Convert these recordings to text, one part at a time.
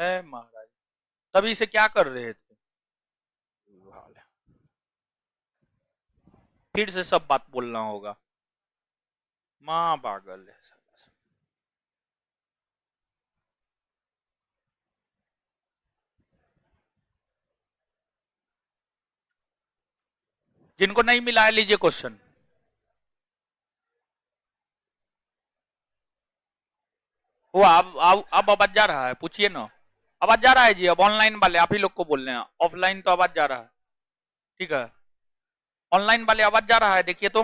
है महाराज, तभी से क्या कर रहे थे? फिर से सब बात बोलना होगा। माँ पागल है। जिनको नहीं मिला है लीजिए क्वेश्चन। वो अब आवाज जा रहा है, पूछिए ना। आवाज जा रहा है जी? अब ऑनलाइन वाले आप ही लोग को बोल रहे हैं, ऑफलाइन तो आवाज जा रहा है। ठीक है, ऑनलाइन वाले आवाज जा रहा है, देखिए तो।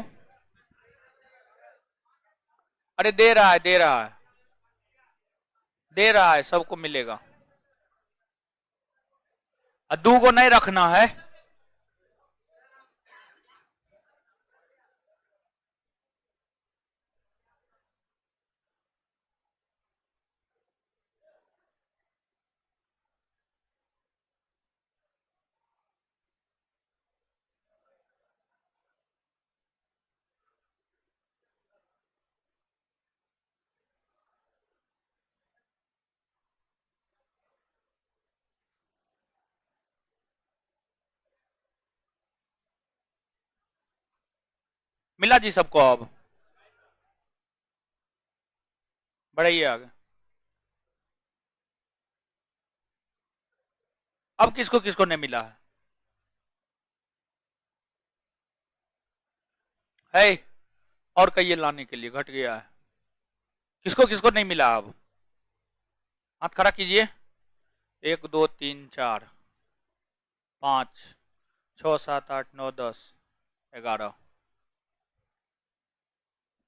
अरे दे रहा है, दे रहा है, दे रहा है, सबको मिलेगा। दू को नहीं रखना है। मिला जी सबको? अब बढ़ाइए आगे। अब किसको किसको नहीं मिला है? और कहिए लाने के लिए, घट गया है। किसको किसको नहीं मिला? अब हाथ खड़ा कीजिए। 1 2 3 4 5 6 7 8 9 10 11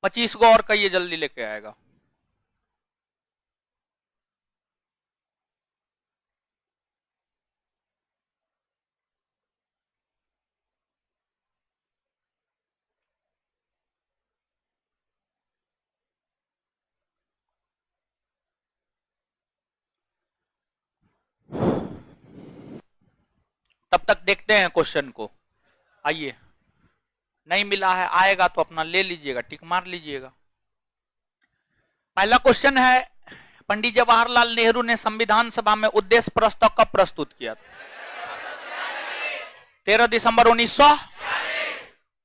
25 को और कहिए, जल्दी लेके आएगा। तब तक देखते हैं क्वेश्चन को। आइए, नहीं मिला है, आएगा तो अपना ले लीजिएगा, टिक मार लीजिएगा। पहला क्वेश्चन है, पंडित जवाहरलाल नेहरू ने संविधान सभा में उद्देश्य प्रस्ताव कब प्रस्तुत किया? 13 दिसंबर 1900।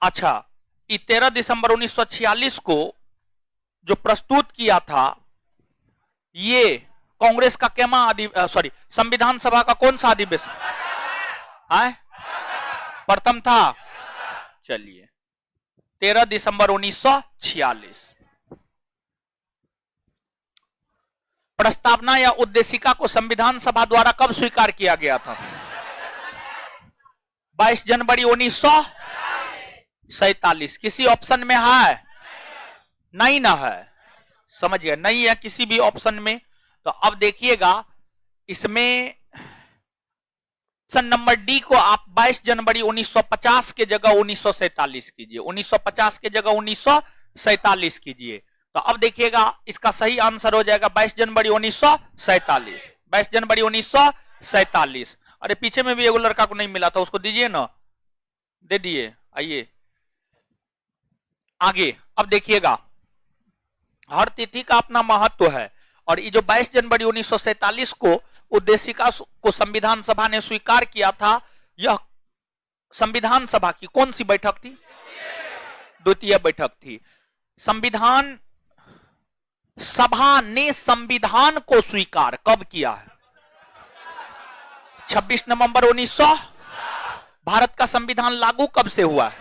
अच्छा, 13 दिसंबर 1946 को जो प्रस्तुत किया था, ये कांग्रेस का केमा सॉरी संविधान सभा का कौन सा अधिवेशन है? प्रथम था। चलिए, 13 दिसंबर 1946। प्रस्तावना या उद्देशिका को संविधान सभा द्वारा कब स्वीकार किया गया था? 22 जनवरी 1947। किसी ऑप्शन में है? नहीं ना है, समझिए, नहीं है किसी भी ऑप्शन में। तो अब देखिएगा, इसमें ऑप्शन नंबर डी को आप 22 जनवरी 1950 के जगह 1947 कीजिए, 1950 के जगह 1947 कीजिए। तो अब देखिएगा, इसका सही आंसर हो जाएगा 22 जनवरी 1947। 22 जनवरी 1947। अरे पीछे में भी एगो लड़का को नहीं मिला था, उसको दीजिए ना, दे दिए। आइए आगे, अब देखिएगा, हर तिथि का अपना महत्व है, और ये जो 22 जनवरी 1947 को उद्देशिका को संविधान सभा ने स्वीकार किया था, यह संविधान सभा की कौन सी बैठक थी? द्वितीय बैठक थी। संविधान सभा ने संविधान को स्वीकार कब किया है? 26 नवंबर 1900। भारत का संविधान लागू कब से हुआ है?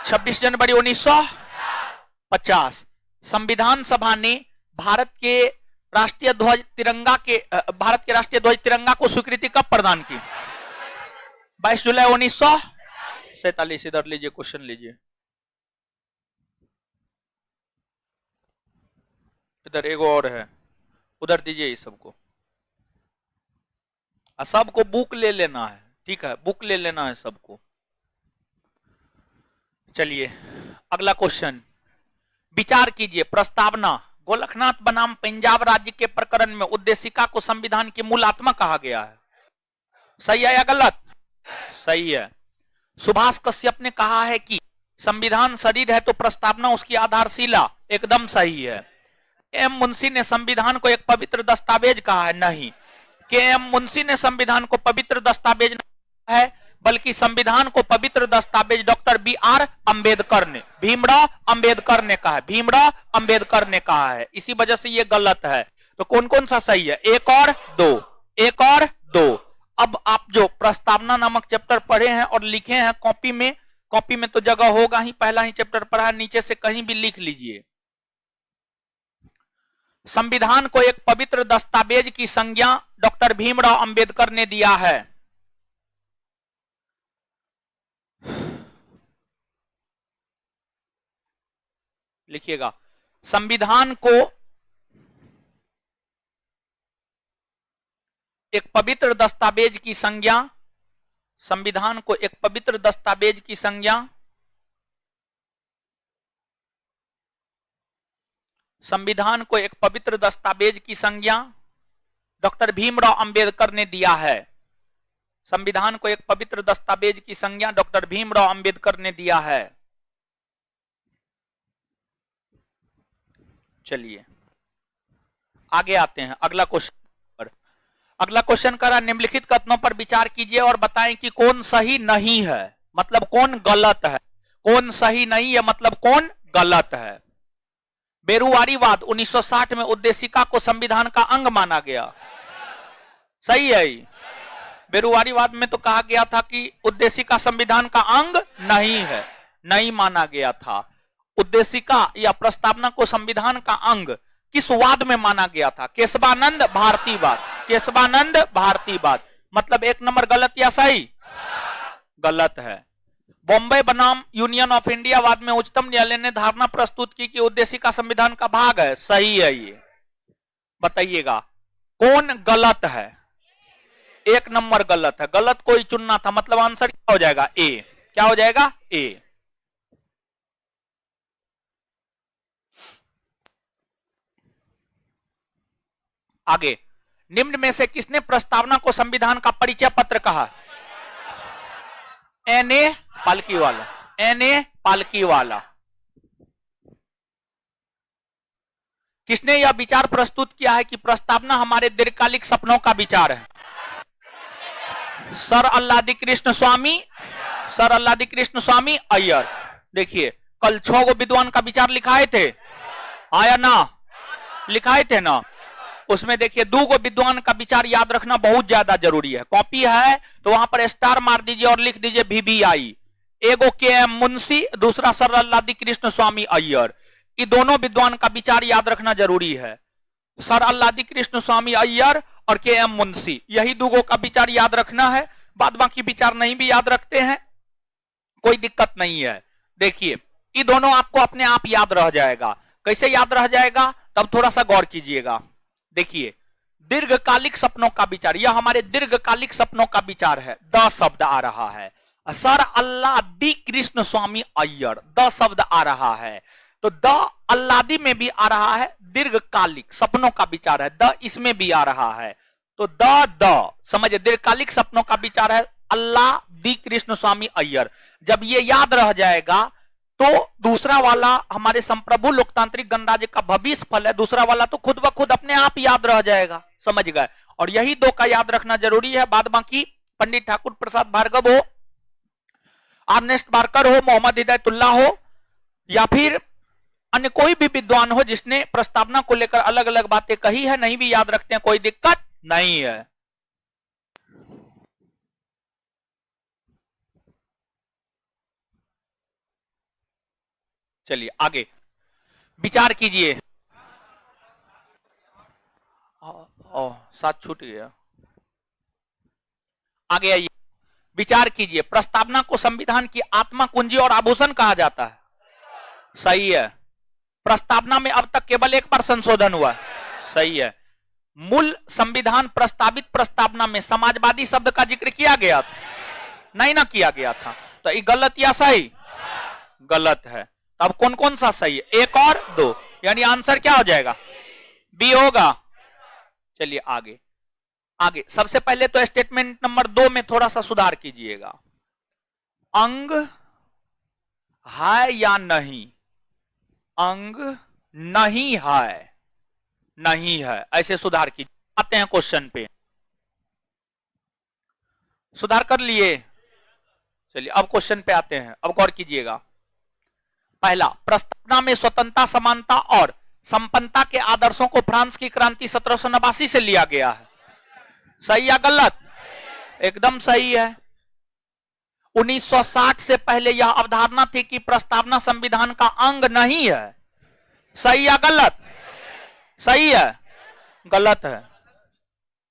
26 जनवरी 1950। संविधान सभा ने भारत के राष्ट्रीय ध्वज तिरंगा को स्वीकृति कब प्रदान की? 22 जुलाई 1947। इधर लीजिए, क्वेश्चन लीजिए। इधर एगो और है, उधर दीजिए इस सबको। सबको बुक ले लेना है, ठीक है, बुक ले लेना है सबको। चलिए अगला क्वेश्चन, विचार कीजिए। प्रस्तावना गोलखनाथ बनाम पंजाब राज्य के प्रकरण में उद्देशिका को संविधान की मूल आत्मा कहा गया है। सही है या गलत? सही है। सुभाष कश्यप ने कहा है कि संविधान शरीर है तो प्रस्तावना उसकी आधारशिला। एकदम सही है। एम मुंशी ने संविधान को एक पवित्र दस्तावेज कहा है। नहीं, के एम मुंशी ने संविधान को पवित्र दस्तावेज नहीं है, बल्कि संविधान को पवित्र दस्तावेज डॉक्टर बी आर अंबेडकर ने, भीमराव अंबेडकर ने कहा है, भीमराव अंबेडकर ने कहा है। इसी वजह से ये गलत है। तो कौन कौन सा सही है? एक और दो, एक और दो। अब आप जो प्रस्तावना नामक चैप्टर पढ़े हैं और लिखे हैं कॉपी में, कॉपी में तो जगह होगा ही, पहला ही चैप्टर पढ़ा है, नीचे से कहीं भी लिख लीजिए। संविधान को एक पवित्र दस्तावेज की संज्ञा डॉक्टर भीमराव अंबेडकर ने दिया है। लिखिएगा, संविधान को एक पवित्र दस्तावेज की संज्ञा, संविधान को एक पवित्र दस्तावेज की संज्ञा संविधान को एक पवित्र दस्तावेज की संज्ञा डॉक्टर भीमराव अंबेडकर ने दिया है। संविधान को एक पवित्र दस्तावेज की संज्ञा डॉक्टर भीमराव अंबेडकर ने दिया है। चलिए आगे आते हैं अगला क्वेश्चन पर। अगला क्वेश्चन करा, निम्नलिखित कथनों पर विचार कीजिए और बताएं कि कौन सही नहीं है, मतलब कौन गलत है। कौन सही नहीं है मतलब कौन गलत है। बेरुवारीवाद 1960 में उद्देशिका को संविधान का अंग माना गया, सही है। बेरुवारीवाद में तो कहा गया था कि उद्देशिका संविधान का अंग नहीं है, नहीं माना गया था। उद्देशिका या प्रस्तावना को संविधान का अंग किस वाद में माना गया था? केशवानंद भारतीवाद, केशवानंद भारतीवाद। मतलब एक नंबर गलत या सही? गलत है। बॉम्बे बनाम यूनियन ऑफ इंडिया वाद में उच्चतम न्यायालय ने धारणा प्रस्तुत की कि उद्देशिका संविधान का भाग है, सही है। ये बताइएगा कौन गलत है? एक नंबर गलत है। गलत कोई चुनना था, मतलब आंसर क्या हो जाएगा? ए। क्या हो जाएगा? ए। आगे, निम्न में से किसने प्रस्तावना को संविधान का परिचय पत्र कहा? एन.ए. पालकीवाला, एन.ए. पालकीवाला। किसने यह विचार प्रस्तुत किया है कि प्रस्तावना हमारे दीर्घकालिक सपनों का विचार है? सर अल्लादी कृष्ण स्वामी, सर अल्लादी कृष्ण स्वामी अय्यर। देखिए कल 6 गो विद्वान का विचार लिखाए थे, आया ना? लिखाए थे ना? उसमें देखिए 2 गो विद्वान का विचार याद रखना बहुत ज्यादा जरूरी है। कॉपी है तो वहां पर स्टार मार दीजिए और लिख दीजिए VBI। एगो के एम मुंशी, दूसरा सर अल्लादी कृष्ण स्वामी अय्यर। ये दोनों विद्वान का विचार याद रखना जरूरी है। सर अल्लादी कृष्ण स्वामी अय्यर और के एम मुंशी, यही 2 गो का विचार याद रखना है। बाद बाकी विचार नहीं भी याद रखते हैं कोई दिक्कत नहीं है। देखिए ये दोनों आपको अपने आप याद रह जाएगा। कैसे याद रह जाएगा तब थोड़ा सा गौर कीजिएगा। देखिए दीर्घकालिक सपनों का विचार, यह हमारे दीर्घकालिक सपनों का विचार है। द शब्द आ रहा है। Sir Alladi Krishna Swami Iyer, the शब्द आ रहा है। तो द अल्लादी में भी आ रहा है, दीर्घकालिक सपनों का विचार है। द इसमें भी आ रहा है। तो द समझे, दीर्घकालिक सपनों का विचार है अल्लादी कृष्ण स्वामी अय्यर। जब ये याद रह जाएगा तो दूसरा वाला हमारे संप्रभु लोकतांत्रिक गणराज्य का भविष्य फल है, दूसरा वाला तो खुद ब खुद अपने आप याद रह जाएगा। समझ गए? और यही 2 का याद रखना जरूरी है। बाद बाकी पंडित ठाकुर प्रसाद भार्गव हो, आर्नेस्ट बार्कर हो, मोहम्मद हिदायतुल्लाह हो, या फिर अन्य कोई भी विद्वान हो जिसने प्रस्तावना को लेकर अलग अलग बातें कही है, नहीं भी याद रखते हैं कोई दिक्कत नहीं है। चलिए आगे विचार कीजिए। साथ छूट गया। आगे आइए, विचार कीजिए। प्रस्तावना को संविधान की आत्मा, कुंजी और आभूषण कहा जाता है, सही है। प्रस्तावना में अब तक केवल 1 बार संशोधन हुआ है, सही है। मूल संविधान प्रस्तावित प्रस्तावना में समाजवादी शब्द का जिक्र किया गया था? नहीं ना किया गया था। तो ये गलत या सही? गलत है। अब कौन कौन सा सही है? 1 और 2, यानी आंसर क्या हो जाएगा? बी होगा। चलिए आगे। आगे सबसे पहले तो स्टेटमेंट नंबर 2 में थोड़ा सा सुधार कीजिएगा। अंग है या नहीं? अंग नहीं है, नहीं है, ऐसे सुधार कीजिए। आते हैं क्वेश्चन पे। सुधार कर लिए? चलिए अब क्वेश्चन पे आते हैं, अब गौर कीजिएगा। पहला, प्रस्तावना में स्वतंत्रता, समानता और संपन्नता के आदर्शों को फ्रांस की क्रांति 1789 से लिया गया है। सही या गलत? एकदम सही है। 1960 से पहले यह अवधारणा थी कि प्रस्तावना संविधान का अंग नहीं है। सही या गलत? सही है? गलत है,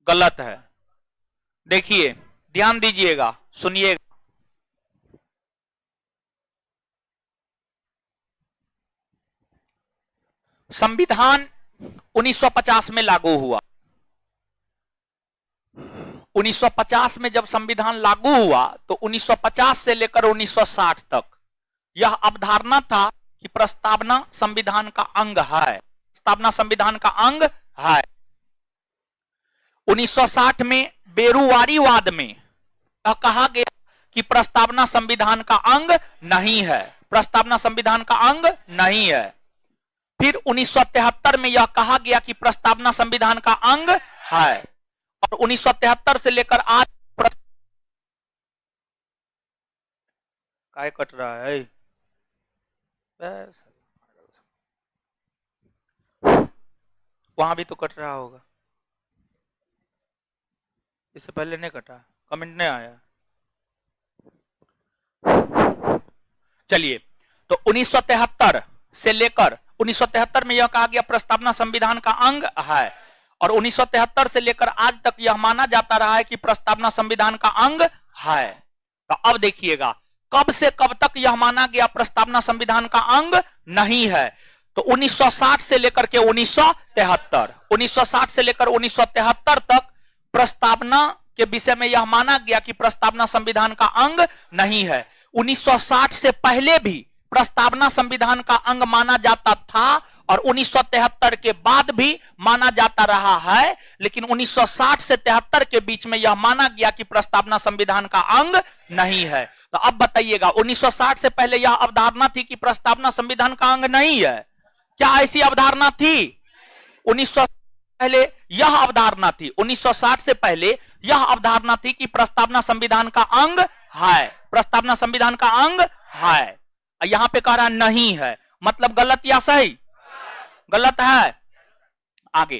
गलत है। देखिए, ध्यान दीजिएगा, सुनिएगा। संविधान 1950 में लागू हुआ। 1950 में जब संविधान लागू हुआ तो 1950 से लेकर 1960 तक यह अवधारणा था कि प्रस्तावना संविधान का अंग है। प्रस्तावना संविधान का अंग है। 1960 में बेरुवारीवाद में यह कहा गया कि प्रस्तावना संविधान का अंग नहीं है। प्रस्तावना संविधान का अंग नहीं है। फिर 1973 में यह कहा गया कि प्रस्तावना संविधान का अंग है। और 1973 से लेकर आज काय कट रहा है? वहां भी तो कट रहा होगा, इससे पहले नहीं कटा, कमेंट नहीं आया। चलिए, तो 1973 से लेकर 1973 में यह कहा गया प्रस्तावना संविधान का अंग है, और 1973 से लेकर आज तक यह माना जाता रहा है कि प्रस्तावना संविधान का अंग है। तो अब देखिएगा, कब से कब तक यह माना गया प्रस्तावना संविधान का अंग नहीं है? तो 1960 से लेकर के 1973, 1960 से लेकर 1973 तक प्रस्तावना के विषय में यह माना गया कि प्रस्तावना संविधान का अंग नहीं है। 1960 से पहले भी प्रस्तावना संविधान का अंग माना जाता था और 1973 के बाद भी माना जाता रहा है, लेकिन 1960 से 73 के बीच में यह माना गया कि प्रस्तावना संविधान का अंग नहीं है। तो अब बताइएगा, 1960 से पहले यह अवधारणा थी कि प्रस्तावना संविधान का अंग नहीं है। क्या ऐसी अवधारणा थी? 1960 पहले यह अवधारणा थी, 1960 से पहले यह अवधारणा थी कि प्रस्तावना संविधान का अंग है। प्रस्तावना संविधान का अंग है। यहां पे कह रहा नहीं है, मतलब गलत या सही? गलत है। आगे,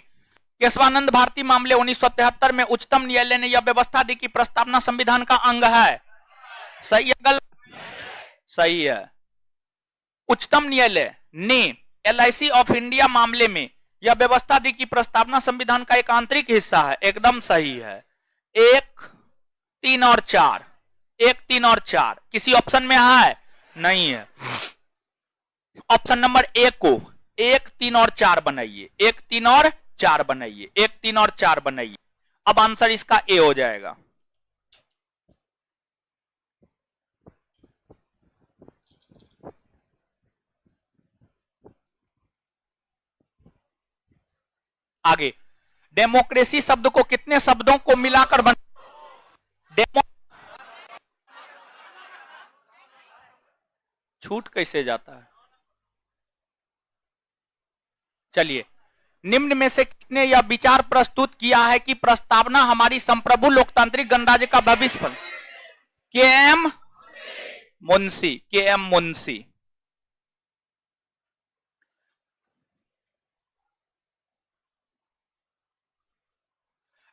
केशवानंद भारती मामले 1973 में उच्चतम न्यायालय ने यह व्यवस्था दी कि प्रस्तावना संविधान का अंग है। सही है गलत? सही है। उच्चतम न्यायालय ने LIC ऑफ इंडिया मामले में यह व्यवस्था दी कि प्रस्तावना संविधान का एक आंतरिक हिस्सा है। एकदम सही है। 1, 3 और 4, 1, 3 और 4 किसी ऑप्शन में है? नहीं है। ऑप्शन नंबर 1 को 1, 3 और 4 बनाइए, 1, 3 और 4 बनाइए, 1, 3 और 4 बनाइए। अब आंसर इसका ए हो जाएगा। आगे, डेमोक्रेसी शब्द को कितने शब्दों को मिलाकर बना? छूट कैसे जाता है? चलिए, निम्न में से किसने यह विचार प्रस्तुत किया है कि प्रस्तावना हमारी संप्रभु लोकतांत्रिक गणराज्य का भविष्य? KM Munshi. KM Munshi.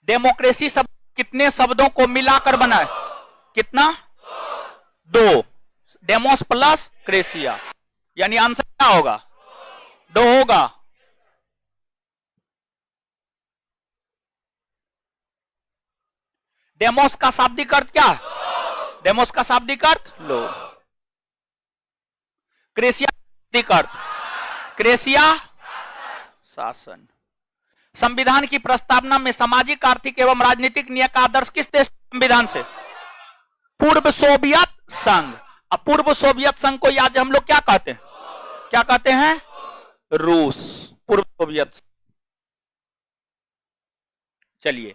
Democracy शब्द कितने शब्दों को मिलाकर बना है? कितना? 2। डेमोस प्लस क्रेसिया, यानी आंसर क्या होगा? 2 होगा। डेमोस का शाब्दिक अर्थ क्या है? डेमोस का शाब्दिक अर्थ लोग। क्रेसिया शाब्दिक अर्थ? क्रेसिया शासन। संविधान की प्रस्तावना में सामाजिक, आर्थिक एवं राजनीतिक न्याय का आदर्श किस देश संविधान से? पूर्व सोवियत संघ। अब पूर्व सोवियत संघ को आज हम लोग क्या कहते हैं? क्या कहते हैं? रूस। पूर्व सोवियत। चलिए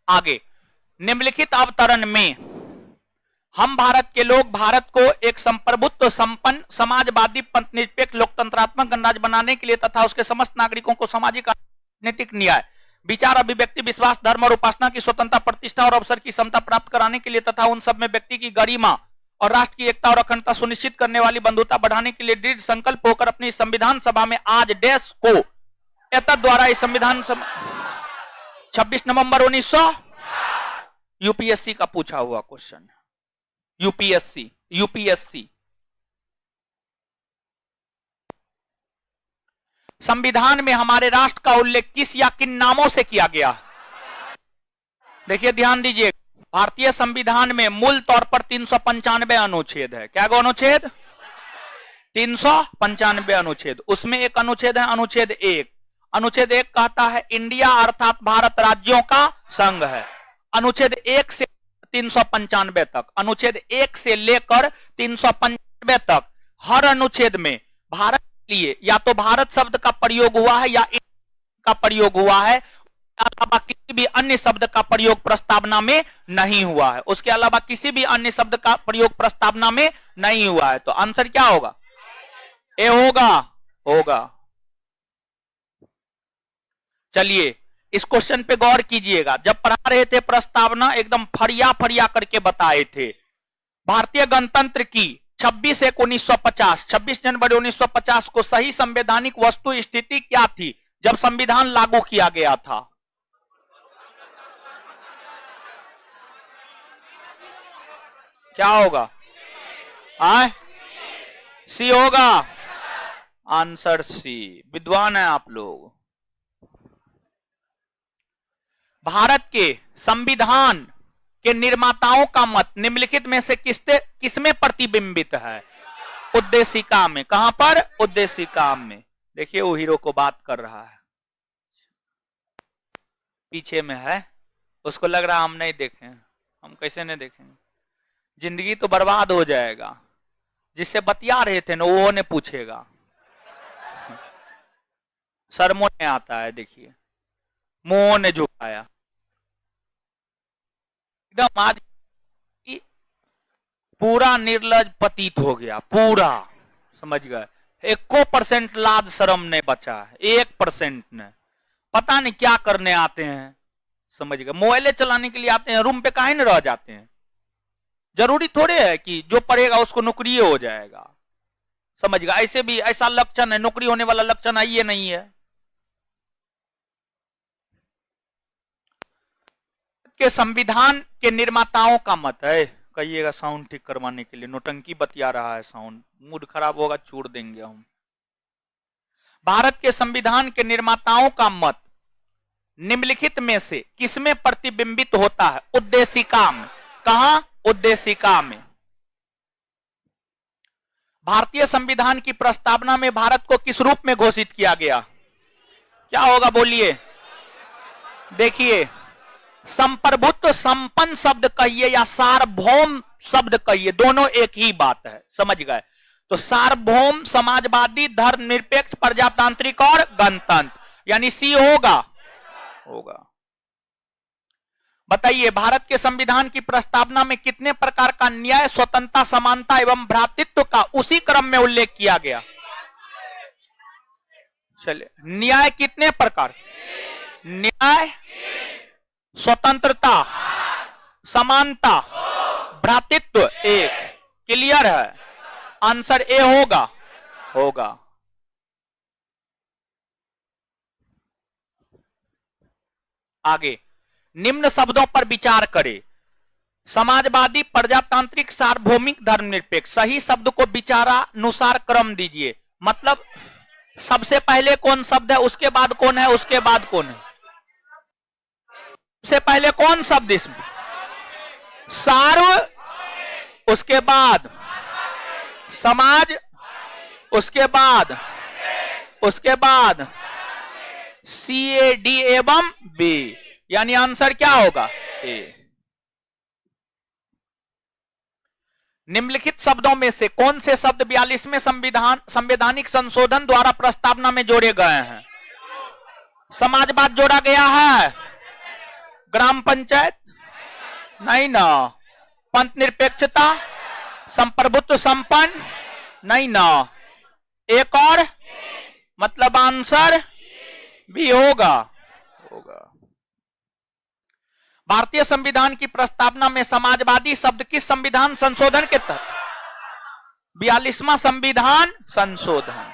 आगे, निम्नलिखित अवतरण में हम भारत के लोग भारत को एक संप्रभुत्व संपन्न समाजवादी निरपेक्ष लोकतंत्रात्मक गणराज्य बनाने के लिए तथा उसके समस्त नागरिकों को सामाजिक राजनीतिक न्याय विचार, अभिव्यक्ति, विश्वास, धर्म और उपासना की स्वतंत्रता, प्रतिष्ठा और अवसर की समता प्राप्त कराने के लिए तथा उन सब में व्यक्ति की गरिमा और राष्ट्र की एकता और अखंडता सुनिश्चित करने वाली बंधुता बढ़ाने के लिए दृढ़ संकल्प होकर अपनी संविधान सभा में आज देश को एतद द्वारा इस संविधान 26 नवंबर 1900 यूपीएससी का पूछा हुआ क्वेश्चन, यूपीएससी संविधान में हमारे राष्ट्र का उल्लेख किस या किन नामों से किया गया? देखिए ध्यान दीजिए, भारतीय संविधान में मूल तौर पर 395 अनुच्छेद है। क्या अनुच्छेद? 395 अनुच्छेद। उसमें एक अनुच्छेद है अनुच्छेद 1। अनुच्छेद 1 कहता है इंडिया अर्थात भारत राज्यों का संघ है। अनुच्छेद 1 से 395 तक, अनुच्छेद 1 से लेकर 395 तक हर अनुच्छेद में भारत के लिए या तो भारत शब्द का प्रयोग हुआ है या का प्रयोग हुआ है, अलावा किसी भी अन्य शब्द का प्रयोग प्रस्तावना में नहीं हुआ है। उसके अलावा किसी भी अन्य शब्द का प्रयोग प्रस्तावना में नहीं हुआ है। तो आंसर क्या होगा? ए होगा। चलिए इस क्वेश्चन पे गौर कीजिएगा। जब पढ़ा रहे थे प्रस्तावना एकदम फरिया करके बताए थे। भारतीय गणतंत्र की 26 जनवरी 1950 को सही संवैधानिक वस्तु स्थिति क्या थी जब संविधान लागू किया गया था? क्या होगा? सी होगा। Answer C. विद्वान है आप लोग। भारत के संविधान के निर्माताओं का मत निम्नलिखित में से किसमें प्रतिबिंबित है? उद्देशिका में। कहां पर? उद्देशिका में। देखिए वो हीरो को बात कर रहा है, पीछे में है, उसको लग रहा हम नहीं देखें। हम कैसे नहीं देखेंगे? जिंदगी तो बर्बाद हो जाएगा। जिससे बतिया रहे थे ना वो ने पूछेगा। शर्मों ने आता है, देखिए मुंह ने झुकाया एकदम। आज पूरा निर्लज पतित हो गया, पूरा, समझ गए? 1% लाज शर्म नहीं बचा है, 1% ने। पता नहीं क्या करने आते हैं, समझ गए? मोबाइल चलाने के लिए आते हैं, रूम पे काहे न रह जाते हैं? जरूरी थोड़े है कि जो पढ़ेगा उसको नौकरी हो जाएगा, समझ गए? ऐसे भी ऐसा लक्षण है, नौकरी होने वाला लक्षण है ये नहीं है। के संविधान के निर्माताओं का मत है, कहिएगा साउंड ठीक करवाने के लिए। नोटंकी बतिया रहा है साउंड, मूड खराब होगा, छोड़ देंगे हम। भारत के संविधान के निर्माताओं का मत निम्नलिखित में से किसमें प्रतिबिंबित होता है? उद्देशिका में। कहां? उद्देशिका में। भारतीय संविधान की प्रस्तावना में भारत को किस रूप में घोषित किया गया? क्या होगा बोलिए? देखिए, संप्रभुत्व संपन्न शब्द कहिए या सार्वभौम शब्द कहिए, दोनों एक ही बात है, समझ गए? तो सार्वभौम, समाजवादी, धर्मनिरपेक्ष, प्रजातांत्रिक और गणतंत्र, यानी सी होगा। बताइए, भारत के संविधान की प्रस्तावना में कितने प्रकार का न्याय, स्वतंत्रता, समानता एवं भ्रातृत्व का उसी क्रम में उल्लेख किया गया? चलिए, न्याय कितने प्रकार? न्याय, स्वतंत्रता, समानता, भ्रातृत्व, एक। क्लियर है? आंसर ए होगा। आगे, निम्न शब्दों पर विचार करें। समाजवादी, प्रजातांत्रिक, सार्वभौमिक, धर्मनिरपेक्ष। सही शब्द को विचारानुसार क्रम दीजिए। मतलब सबसे पहले कौन शब्द है, उसके बाद कौन है, उसके बाद कौन है? सबसे पहले कौन शब्द इसमें? सार्व, उसके बाद समाज, उसके बाद CAD एवं B, यानी आंसर क्या होगा? ए। निम्नलिखित शब्दों में से कौन से शब्द 42वें संवैधानिक संशोधन द्वारा प्रस्तावना में जोड़े गए हैं? समाजवाद जोड़ा गया है, ग्राम पंचायत नहीं ना, पंथ निरपेक्षता, संप्रभुत्व संपन्न नहीं ना, एक और, मतलब आंसर भी होगा। भारतीय संविधान की प्रस्तावना में समाजवादी शब्द किस संविधान संशोधन के तहत? 42वां संविधान संशोधन।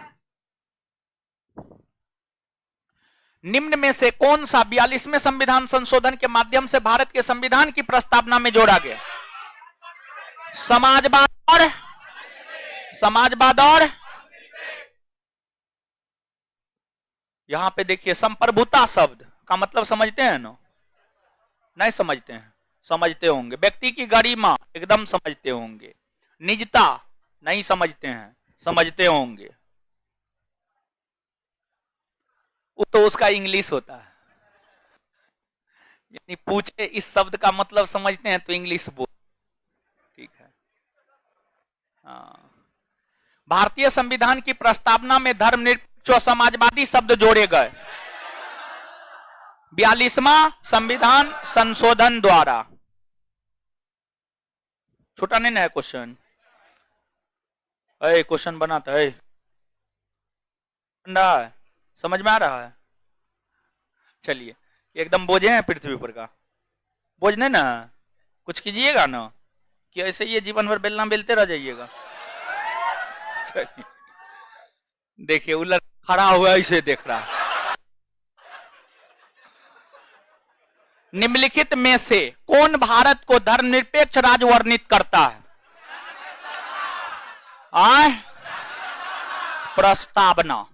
निम्न में से कौन सा 42वें संविधान संशोधन के माध्यम से भारत के संविधान की प्रस्तावना में जोड़ा गया? समाजवाद और यहां पे देखिए संप्रभुता शब्द का मतलब समझते हैं ना? नहीं समझते हैं? समझते होंगे। व्यक्ति की गरिमा एकदम समझते होंगे। निजता नहीं समझते हैं? समझते होंगे। वो तो उसका इंग्लिश होता है, यानी पूछे इस शब्द का मतलब समझते हैं तो इंग्लिश बोल। ठीक है। हाँ। भारतीय संविधान की प्रस्तावना में धर्मनिरपेक्ष और समाजवादी शब्द जोड़े गए 42वां संविधान संशोधन द्वारा। छोटा नहीं ना है क्वेश्चन? क्वेश्चन बनाता है, समझ में आ रहा है? चलिए, एकदम बोझे हैं पृथ्वी पर का? बोझ नहीं ना? कुछ कीजिएगा ना, कि ऐसे ये जीवन भर बेलना बेलते रह जाइएगा? चलिए देखिए, उलट खड़ा हुआ इसे देख रहा है। निम्नलिखित में से कौन भारत को धर्मनिरपेक्ष राज्य वर्णित करता है? प्रस्तावना।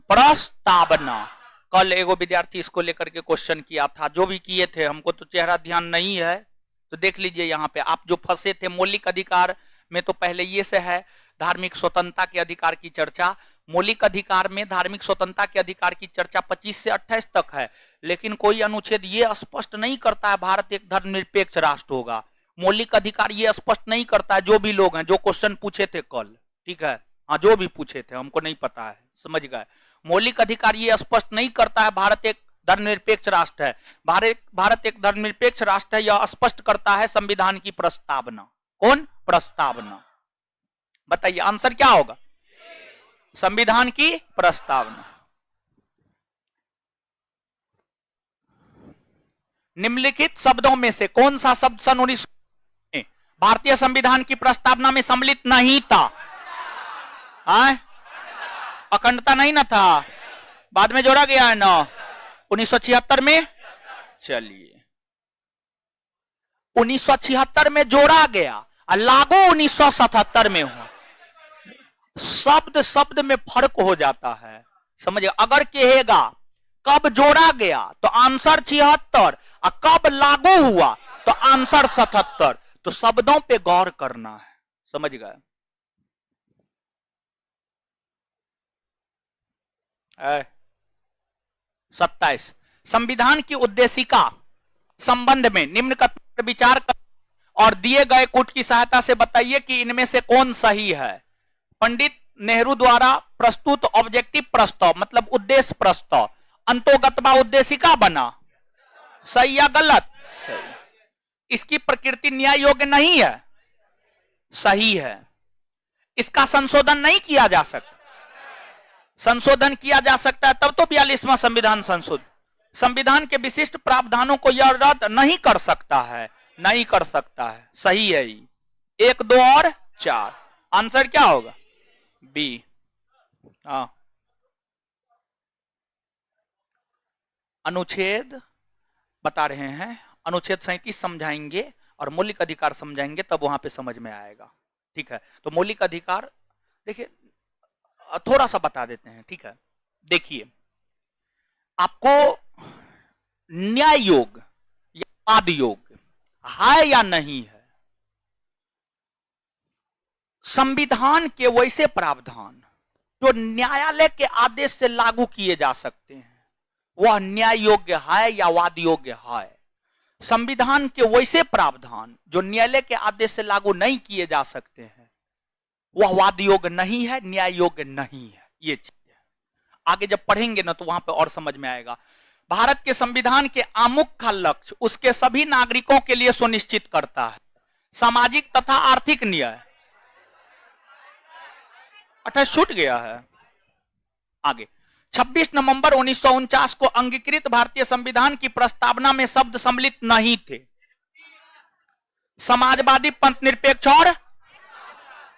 कल एगो विद्यार्थी इसको लेकर के क्वेश्चन किया था, जो भी किए थे, हमको तो चेहरा ध्यान नहीं है, तो देख लीजिए यहाँ पे आप जो फंसे थे। मौलिक अधिकार में तो पहले ये से है धार्मिक स्वतंत्रता के अधिकार की चर्चा। मौलिक अधिकार में धार्मिक स्वतंत्रता के अधिकार की चर्चा 25 से 28 तक है, लेकिन कोई अनुच्छेद ये स्पष्ट नहीं करता है भारत एक धर्मनिरपेक्ष राष्ट्र होगा। मौलिक अधिकार ये स्पष्ट नहीं करता है। जो भी लोग हैं जो क्वेश्चन पूछे थे कल, ठीक है, हाँ, जो भी पूछे थे, हमको नहीं पता है, समझ गए? मौलिक अधिकार ये स्पष्ट नहीं करता है भारत एक धर्मनिरपेक्ष राष्ट्र है। भारत एक धर्मनिरपेक्ष राष्ट्र है, यह स्पष्ट करता है संविधान की प्रस्तावना। कौन? प्रस्तावना। बताइए आंसर क्या होगा? संविधान की प्रस्तावना। निम्नलिखित शब्दों में से कौन सा शब्द सन 19 में भारतीय संविधान की प्रस्तावना में सम्मिलित नहीं था? अखंडता नहीं ना था, बाद में जोड़ा गया है ना 1976 में। चलिए 1976 में जोड़ा गया और लागू 1977 में हुआ। शब्द शब्द में फर्क हो जाता है, समझिए। अगर कहेगा कब जोड़ा गया तो आंसर 76 और कब लागू हुआ तो आंसर 77, तो शब्दों पे गौर करना है, समझ गए? 27 संविधान की उद्देशिका संबंध में निम्न कथन पर विचार कर और दिए गए कूट की सहायता से बताइए कि इनमें से कौन सही है। पंडित नेहरू द्वारा प्रस्तुत ऑब्जेक्टिव प्रस्ताव मतलब उद्देश्य प्रस्ताव अंतोगतवा उद्देशिका बना, सही या गलत? सही। इसकी प्रकृति न्याय योग्य नहीं है, सही है। इसका संशोधन नहीं किया जा सकता, संशोधन किया जा सकता है तब तो 42वां संविधान संशोधन। संविधान के विशिष्ट प्रावधानों को यह रद्द नहीं कर सकता है, नहीं कर सकता है, सही है। 1, 2 और 4 आंसर क्या होगा? बी। हाँ, अनुच्छेद बता रहे हैं, अनुच्छेद 37 समझाएंगे और मौलिक अधिकार समझाएंगे, तब वहां पे समझ में आएगा। ठीक है, तो मौलिक अधिकार देखिए थोड़ा सा बता देते हैं, ठीक है। देखिए आपको न्याय योग या वाद योग है या नहीं है, संविधान के वैसे प्रावधान जो न्यायालय के आदेश से लागू किए जा सकते हैं वह न्याय योग्य है या वाद योग्य है। संविधान के वैसे प्रावधान जो न्यायालय के आदेश से लागू नहीं किए जा सकते हैं वह वाद योग्य नहीं है, न्याय योग्य नहीं है। ये चीज है, आगे जब पढ़ेंगे ना तो वहां पे और समझ में आएगा। भारत के संविधान के आमुख्य लक्ष्य उसके सभी नागरिकों के लिए सुनिश्चित करता है सामाजिक तथा आर्थिक न्याय। 28 छूट गया है। आगे 26 नवंबर 1949 को अंगीकृत भारतीय संविधान की प्रस्तावना में शब्द सम्मिलित नहीं थे। समाजवादी, पंथ निरपेक्ष और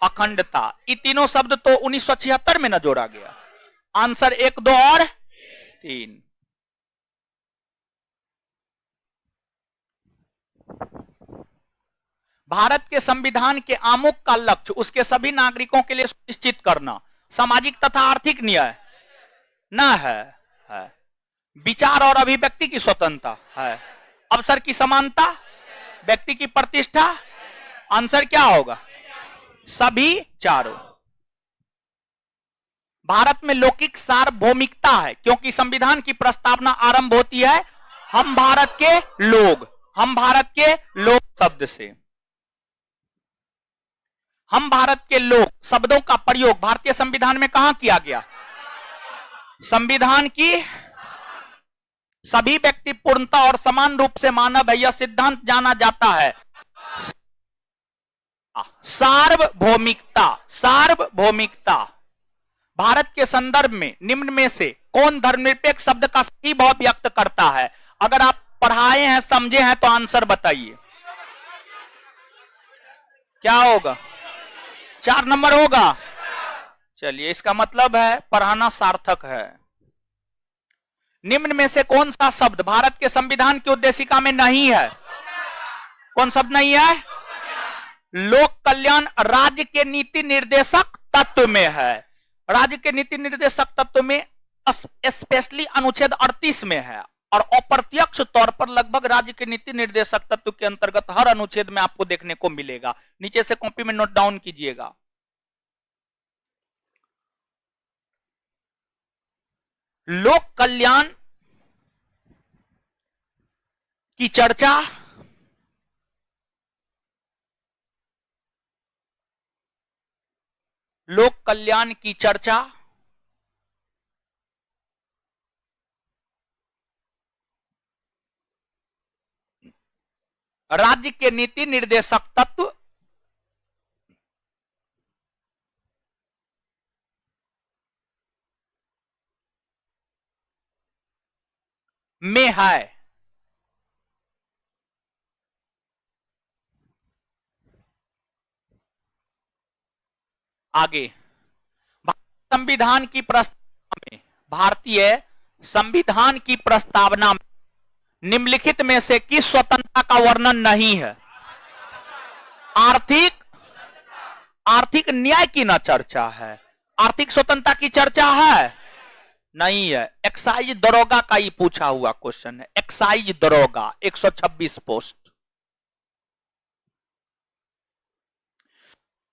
अखंडता। ये तीनों शब्द तो 1976 में न जोड़ा गया। आंसर 1, 2 और 3। भारत के संविधान के आमुख का लक्ष्य उसके सभी नागरिकों के लिए सुनिश्चित करना सामाजिक तथा आर्थिक न्याय न है। विचार और अभिव्यक्ति की स्वतंत्रता है। अवसर की समानता, व्यक्ति की प्रतिष्ठा। आंसर क्या होगा? सभी चारों। भारत में लौकिक सार्वभौमिकता है क्योंकि संविधान की प्रस्तावना आरंभ होती है हम भारत के लोग, हम भारत के लोग शब्द से। हम भारत के लोग शब्दों का प्रयोग भारतीय संविधान में कहां किया गया? संविधान की सभी व्यक्ति पूर्णता और समान रूप से मानव है, यह सिद्धांत जाना जाता है सार्वभौमिकता। सार्वभौमिकता। भारत के संदर्भ में निम्न में से कौन धर्मनिरपेक्ष शब्द का सही भाव व्यक्त करता है? अगर आप पढ़ाए हैं, समझे हैं तो आंसर बताइए। क्या होगा? 4 नंबर होगा। चलिए, इसका मतलब है पढ़ाना सार्थक है। निम्न में से कौन सा शब्द भारत के संविधान की उद्देशिका में नहीं है? कौन शब्द नहीं है? लोक कल्याण राज्य के नीति निर्देशक तत्व में है। राज्य के नीति निर्देशक तत्व में स्पेशली अनुच्छेद 38 में है और अप्रत्यक्ष तौर पर लगभग राज्य के नीति निर्देशक तत्व के अंतर्गत हर अनुच्छेद में आपको देखने को मिलेगा। नीचे से कॉपी में नोट डाउन कीजिएगा। लोक कल्याण की चर्चा लोक कल्याण की चर्चा राज्य के नीति निर्देशक तत्व में है। आगे, संविधान की प्रस्तावना में भारतीय संविधान की प्रस्तावना में निम्नलिखित में से किस स्वतंत्रता का वर्णन नहीं है? आर्थिक न्याय की ना चर्चा है। आर्थिक स्वतंत्रता की चर्चा है? नहीं है। एक्साइज दरोगा का ही पूछा हुआ क्वेश्चन है। एक्साइज दरोगा 126 पोस्ट।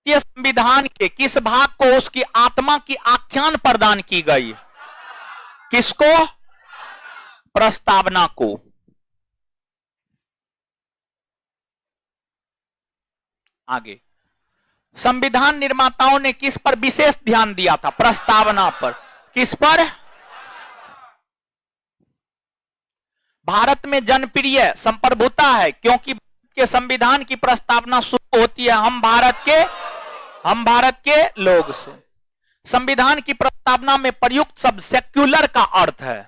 संविधान के किस भाग को उसकी आत्मा की आख्यान प्रदान की गई? किसको? प्रस्तावना को। आगे, संविधान निर्माताओं ने किस पर विशेष ध्यान दिया था? प्रस्तावना पर। किस पर? भारत में जनप्रिय संप्रभुता है क्योंकि के संविधान की प्रस्तावना शुरू होती है हम भारत के लोग से। संविधान की प्रस्तावना में प्रयुक्त शब्द सेक्युलर का अर्थ है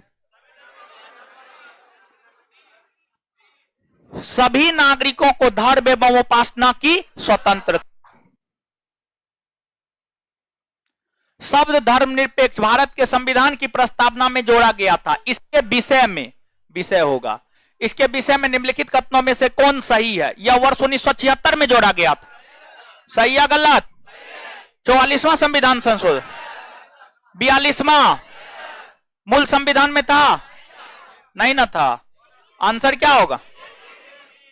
सभी नागरिकों को धर्म एवं उपासना की स्वतंत्रता। शब्द धर्मनिरपेक्ष भारत के संविधान की प्रस्तावना में जोड़ा गया था। इसके विषय होगा। इसके विषय में निम्नलिखित कथनों में से कौन सही है? यह वर्ष 1976 में जोड़ा गया था। सही या गलत? 44वां संविधान संशोधन, 42वां मूल संविधान में था? नहीं ना था। आंसर क्या होगा?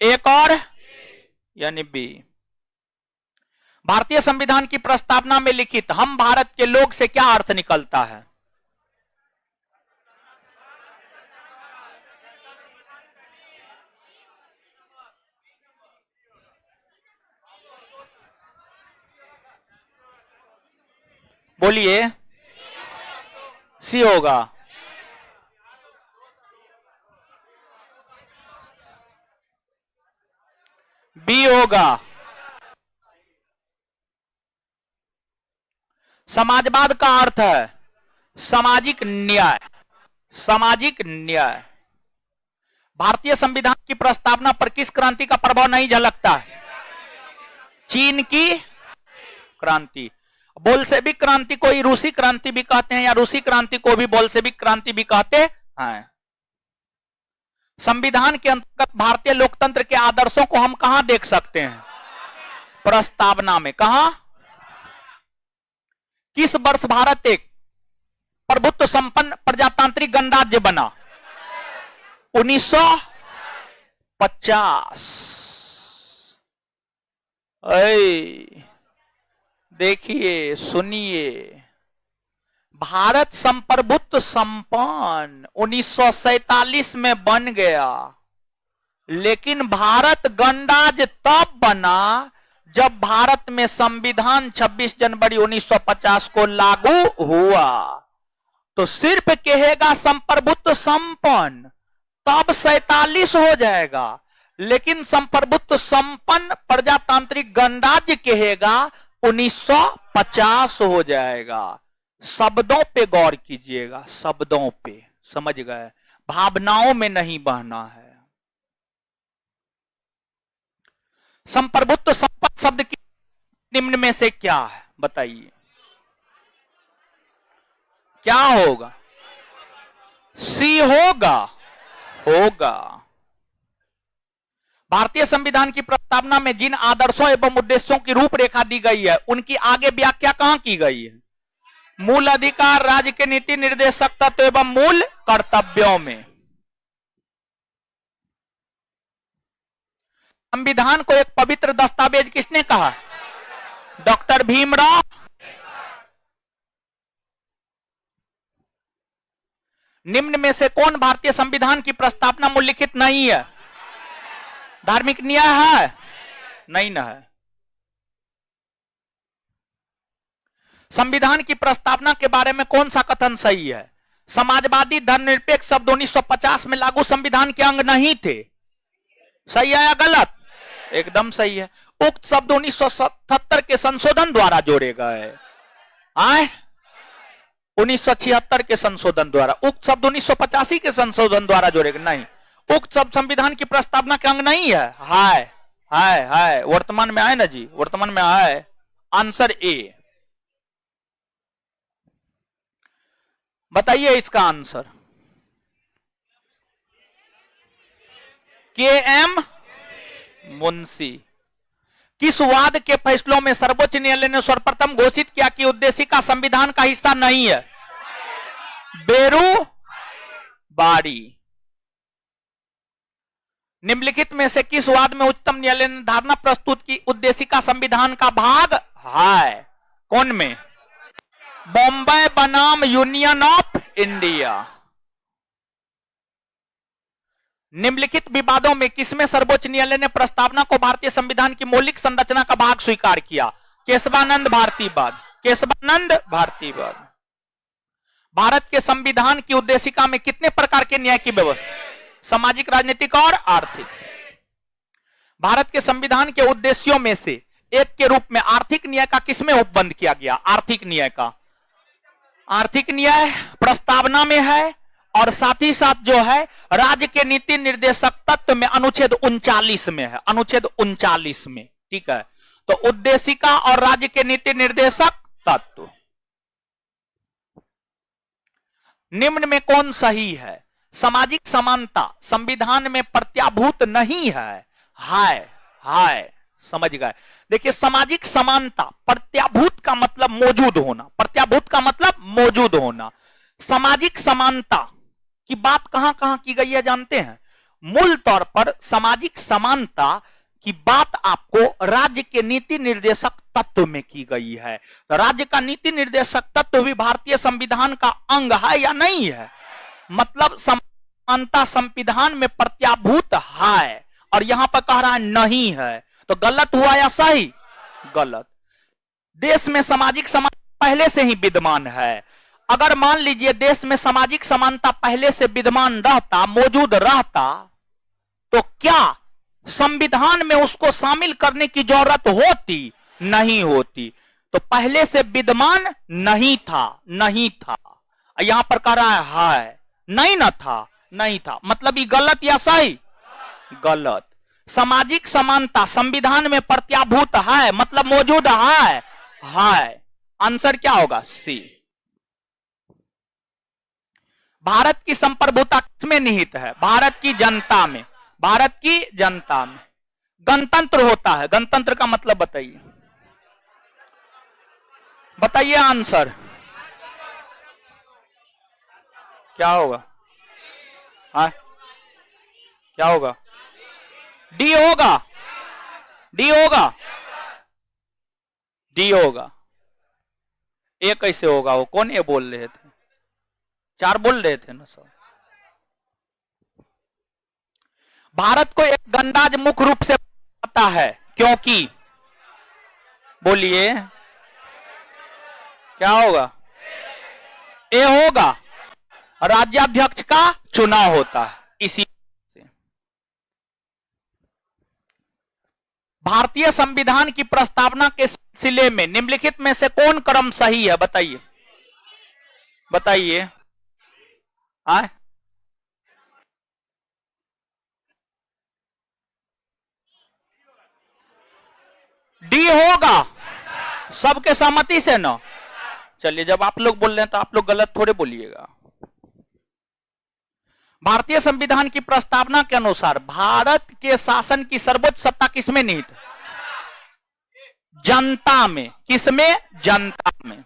एक और, यानी बी। भारतीय संविधान की प्रस्तावना में लिखित हम भारत के लोग से क्या अर्थ निकलता है? बोलिए। सी होगा। बी होगा। समाजवाद का अर्थ है सामाजिक न्याय। सामाजिक न्याय। भारतीय संविधान की प्रस्तावना पर किस क्रांति का प्रभाव नहीं झलकता है? चीन की क्रांति। बोल्शेविक क्रांति को ही रूसी क्रांति भी कहते हैं, या रूसी क्रांति को भी बोल्शेविक क्रांति भी कहते हैं। संविधान के अंतर्गत भारतीय लोकतंत्र के आदर्शों को हम कहां देख सकते हैं? प्रस्तावना में। कहां? किस वर्ष भारत एक प्रभुत्व संपन्न प्रजातांत्रिक गणराज्य बना? 1950। देखिए, सुनिए, भारत संप्रभुत्व संपन्न 1947 में बन गया, लेकिन भारत गणराज्य तब बना जब भारत में संविधान 26 जनवरी 1950 को लागू हुआ। तो सिर्फ कहेगा संप्रभुत्व संपन्न, तब 47 हो जाएगा, लेकिन संप्रभुत्व संपन्न प्रजातांत्रिक गणराज्य कहेगा 1950 हो जाएगा। शब्दों पे गौर कीजिएगा, शब्दों पे, समझ गए? भावनाओं में नहीं बहना है। संप्रभुत्व संपन्न शब्द की निम्न में से क्या है? बताइए, क्या होगा? सी होगा? होगा। भारतीय संविधान की प्रस्तावना में जिन आदर्शों एवं उद्देश्यों की रूपरेखा दी गई है, उनकी आगे व्याख्या कहां की गई है? मूल अधिकार, राज्य के नीति निर्देशक तत्व एवं मूल कर्तव्यों में। संविधान को एक पवित्र दस्तावेज किसने कहा? डॉक्टर भीमराव। निम्न में से कौन भारतीय संविधान की प्रस्तावना में उल्लिखित नहीं है? धार्मिक न्याय है? नहीं ना है। संविधान की प्रस्तावना के बारे में कौन सा कथन सही है? समाजवादी धर्मनिरपेक्ष शब्द 1950 में लागू संविधान के अंग नहीं थे। सही है या गलत? एकदम सही है। उक्त शब्द 1977 के संशोधन द्वारा जोड़े गए। 1976 के संशोधन द्वारा। उक्त शब्द 1985 के संशोधन द्वारा जोड़े गए। नहीं, उक्त शब्द संविधान की प्रस्तावना के अंग नहीं है। है वर्तमान में आए ना जी, वर्तमान में आए। Answer A. बताइए इसका आंसर। के.एम. मुंशी। किस वाद के फैसलों में सर्वोच्च न्यायालय ने सर्वप्रथम घोषित किया कि उद्देशिका संविधान का हिस्सा नहीं है? बेरूबारी। निम्नलिखित में से किस वाद में उच्चतम न्यायालय ने धारणा प्रस्तुत की उद्देशिका संविधान का भाग है? कौन में? बॉम्बे बनाम यूनियन ऑफ इंडिया। निम्नलिखित विवादों में किसमें सर्वोच्च न्यायालय ने प्रस्तावना को भारतीय संविधान की मौलिक संरचना का भाग स्वीकार किया? केशवानंद भारतीवाद। केशवानंद भारतीवाद। भारत के संविधान की उद्देशिका में कितने प्रकार के न्याय की व्यवस्था? सामाजिक, राजनीतिक और आर्थिक। भारत के संविधान के उद्देश्यों में से एक के रूप में आर्थिक न्याय का किसमें उपबंध किया गया? आर्थिक न्याय का। आर्थिक न्याय प्रस्तावना में है, और साथ ही साथ जो है राज्य के नीति निर्देशक तत्व में अनुच्छेद 39 में है। अनुच्छेद 39 में, ठीक है। तो उद्देशिका और राज्य के नीति निर्देशक तत्व। निम्न में कौन सही है? सामाजिक समानता संविधान में प्रत्याभूत नहीं है। हाय, समझ गए? देखिए, सामाजिक समानता, प्रत्याभूत का मतलब मौजूद होना। प्रत्याभूत का मतलब मौजूद होना। सामाजिक समानता की बात कहां कहां की गई है जानते हैं? मूल तौर पर सामाजिक समानता की बात आपको राज्य के नीति निर्देशक तत्व में की गई है। राज्य का नीति निर्देशक तत्व भी भारतीय संविधान का अंग है या नहीं है? मतलब समानता संविधान में प्रत्याभूत है, और यहां पर कह रहा है नहीं है। तो गलत हुआ या सही? गलत। देश में सामाजिक समानता पहले से ही विद्यमान है। अगर मान लीजिए देश में सामाजिक समानता पहले से विद्यमान रहता, मौजूद रहता, तो क्या संविधान में उसको शामिल करने की जरूरत होती? नहीं होती। तो पहले से विद्यमान नहीं था। यहां पर कह रहा है नहीं ना था, नहीं था। मतलब ये गलत या सही? गलत। सामाजिक समानता संविधान में प्रत्याभूत है, मतलब मौजूद है। आंसर क्या होगा? सी। भारत की संप्रभुता किसमें निहित है? भारत की जनता में। भारत की जनता में गणतंत्र होता है। गणतंत्र का मतलब बताइए, बताइए आंसर क्या होगा? हाँ, क्या होगा? डी होगा, डी होगा, डी होगा। ए कैसे होगा? वो कौन ए बोल रहे थे? चार बोल रहे थे ना सब। भारत को एक गणराज मुख्य रूप से आता है क्योंकि, बोलिए क्या होगा? ए होगा। राज्याध्यक्ष का चुनाव होता है इसी से। भारतीय संविधान की प्रस्तावना के सिलसिले में निम्नलिखित में से कौन क्रम सही है? बताइए, बताइए। डी होगा, सबके सहमति से ना। चलिए, जब आप लोग बोल रहे हैं तो आप लोग गलत थोड़े बोलिएगा। भारतीय संविधान की प्रस्तावना के अनुसार भारत के शासन की सर्वोच्च सत्ता किसमें निहित है? जनता में। किसमें? जनता में।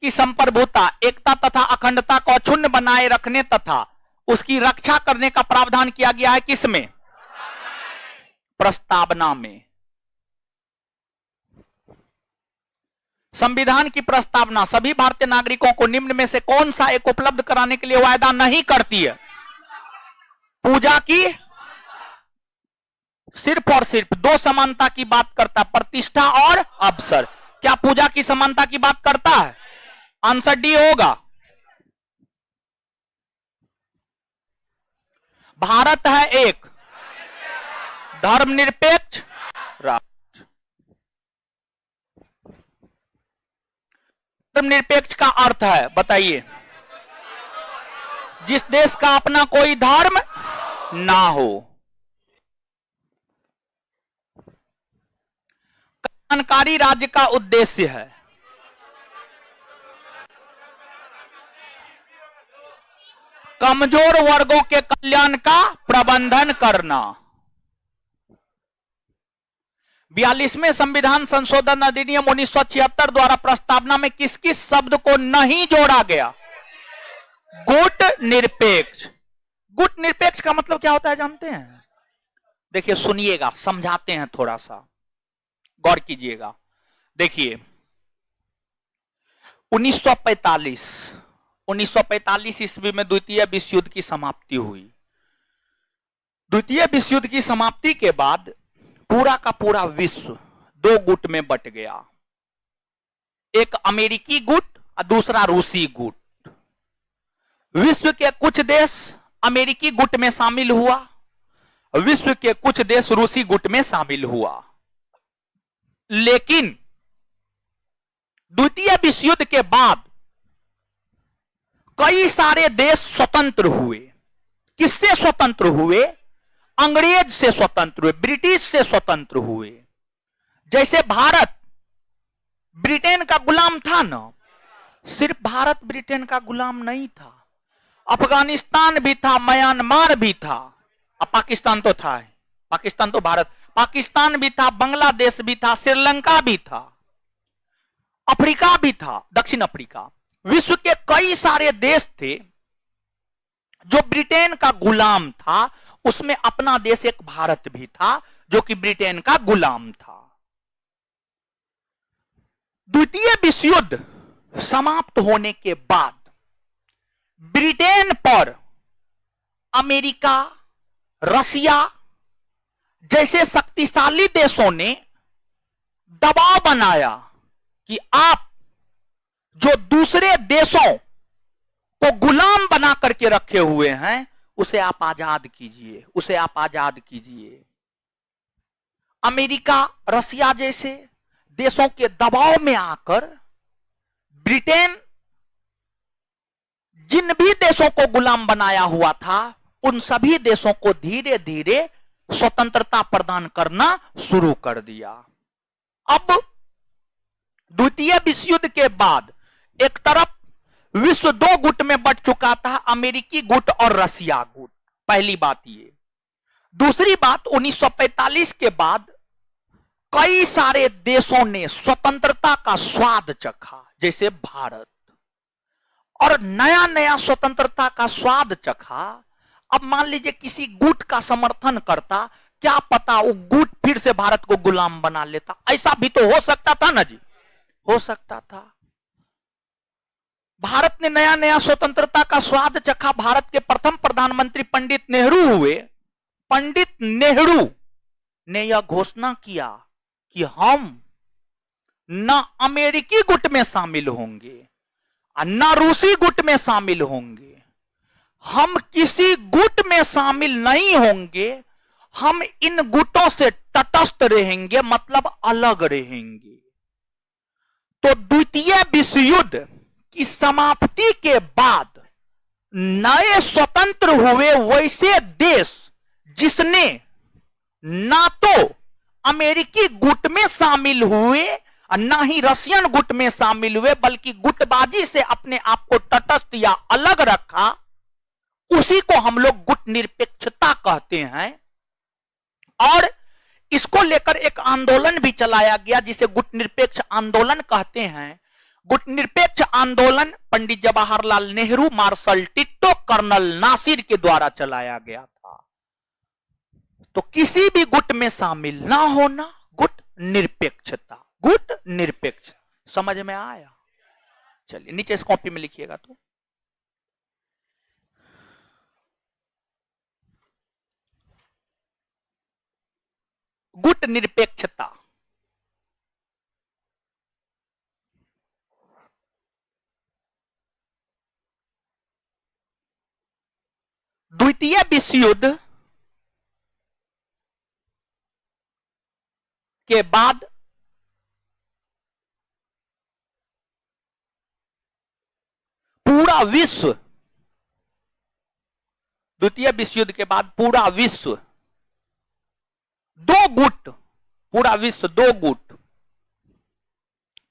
की संप्रभुता, एकता तथा अखंडता को अक्षुण्ण बनाए रखने तथा उसकी रक्षा करने का प्रावधान किया गया है किसमें? प्रस्तावना में। संविधान की प्रस्तावना सभी भारतीय नागरिकों को निम्न में से कौन सा एक उपलब्ध कराने के लिए वायदा नहीं करती है? पूजा की सिर्फ और सिर्फ दो समानता की बात करता है, प्रतिष्ठा और अवसर। क्या पूजा की समानता की बात करता है? आंसर डी होगा। भारत है एक धर्मनिरपेक्ष राष्ट्र। धर्मनिरपेक्ष का अर्थ है, बताइए, जिस देश का अपना कोई धर्म ना हो। कल्याणकारी राज्य का उद्देश्य है कमजोर वर्गों के कल्याण का प्रबंधन करना। 42वें संविधान संशोधन अधिनियम 1976 द्वारा प्रस्तावना में किस किस शब्द को नहीं जोड़ा गया? गुट निरपेक्ष। गुट निरपेक्ष का मतलब क्या होता है जानते हैं? देखिए, सुनिएगा, समझाते हैं, थोड़ा सा गौर कीजिएगा। देखिए, 1945 ईस्वी में द्वितीय विश्व युद्ध की समाप्ति हुई। द्वितीय विश्व युद्ध की समाप्ति के बाद पूरा का पूरा विश्व दो गुट में बट गया, एक अमेरिकी गुट और दूसरा रूसी गुट। विश्व के कुछ देश अमेरिकी गुट में शामिल हुआ, विश्व के कुछ देश रूसी गुट में शामिल हुआ। लेकिन द्वितीय विश्व युद्ध के बाद कई सारे देश स्वतंत्र हुए। किससे स्वतंत्र हुए? अंग्रेज से स्वतंत्र हुए, ब्रिटिश से स्वतंत्र हुए। जैसे भारत ब्रिटेन का गुलाम था ना, सिर्फ भारत ब्रिटेन का गुलाम नहीं था, अफगानिस्तान भी था, म्यांमार भी था, अब पाकिस्तान तो था, पाकिस्तान तो भारत, पाकिस्तान भी था, बांग्लादेश भी था, श्रीलंका भी था, अफ्रीका भी था, दक्षिण अफ्रीका। विश्व के कई सारे देश थे जो ब्रिटेन का गुलाम था, उसमें अपना देश एक भारत भी था जो कि ब्रिटेन का गुलाम था। द्वितीय विश्व युद्ध समाप्त होने के बाद ब्रिटेन पर अमेरिका, रसिया जैसे शक्तिशाली देशों ने दबाव बनाया कि आप जो दूसरे देशों को गुलाम बना करके रखे हुए हैं उसे आप आजाद कीजिए, उसे आप आजाद कीजिए। अमेरिका, रसिया जैसे देशों के दबाव में आकर ब्रिटेन जिन भी देशों को गुलाम बनाया हुआ था उन सभी देशों को धीरे धीरे स्वतंत्रता प्रदान करना शुरू कर दिया। अब द्वितीय विश्व युद्ध के बाद एक तरफ विश्व दो गुट में बंट चुका था, अमेरिकी गुट और रसिया गुट। पहली बात ये। दूसरी बात 1945 के बाद कई सारे देशों ने स्वतंत्रता का स्वाद चखा, जैसे भारत, और नया नया स्वतंत्रता का स्वाद चखा। अब मान लीजिए किसी गुट का समर्थन करता, क्या पता वो गुट फिर से भारत को गुलाम बना लेता। ऐसा भी तो हो सकता था ना जी, हो सकता था। भारत ने नया नया स्वतंत्रता का स्वाद चखा। भारत के प्रथम प्रधानमंत्री पंडित नेहरू हुए। पंडित नेहरू ने यह घोषणा किया कि हम न अमेरिकी गुट में शामिल होंगे न रूसी गुट में शामिल होंगे, हम किसी गुट में शामिल नहीं होंगे, हम इन गुटों से तटस्थ रहेंगे, मतलब अलग रहेंगे। तो द्वितीय विश्व युद्ध की समाप्ति के बाद नए स्वतंत्र हुए वैसे देश जिसने ना तो अमेरिकी गुट में शामिल हुए ना ही रशियन गुट में शामिल हुए, बल्कि गुटबाजी से अपने आप को तटस्थ या अलग रखा, उसी को हम लोग गुट निरपेक्षता कहते हैं। और इसको लेकर एक आंदोलन भी चलाया गया जिसे गुट निरपेक्ष आंदोलन कहते हैं। गुट निरपेक्ष आंदोलन Pandit Jawaharlal Nehru, Marshal Tito, Colonel Nasser के द्वारा चलाया गया था। तो किसी भी गुट में शामिल ना होना, गुट निरपेक्षता, गुट निरपेक्ष। समझ में आया? चलिए नीचे इस कॉपी में लिखिएगा। तो गुट निरपेक्षता द्वितीय विश्व युद्ध के बाद पूरा विश्व, द्वितीय विश्व युद्ध के बाद पूरा विश्व दो गुट, पूरा विश्व दो गुट,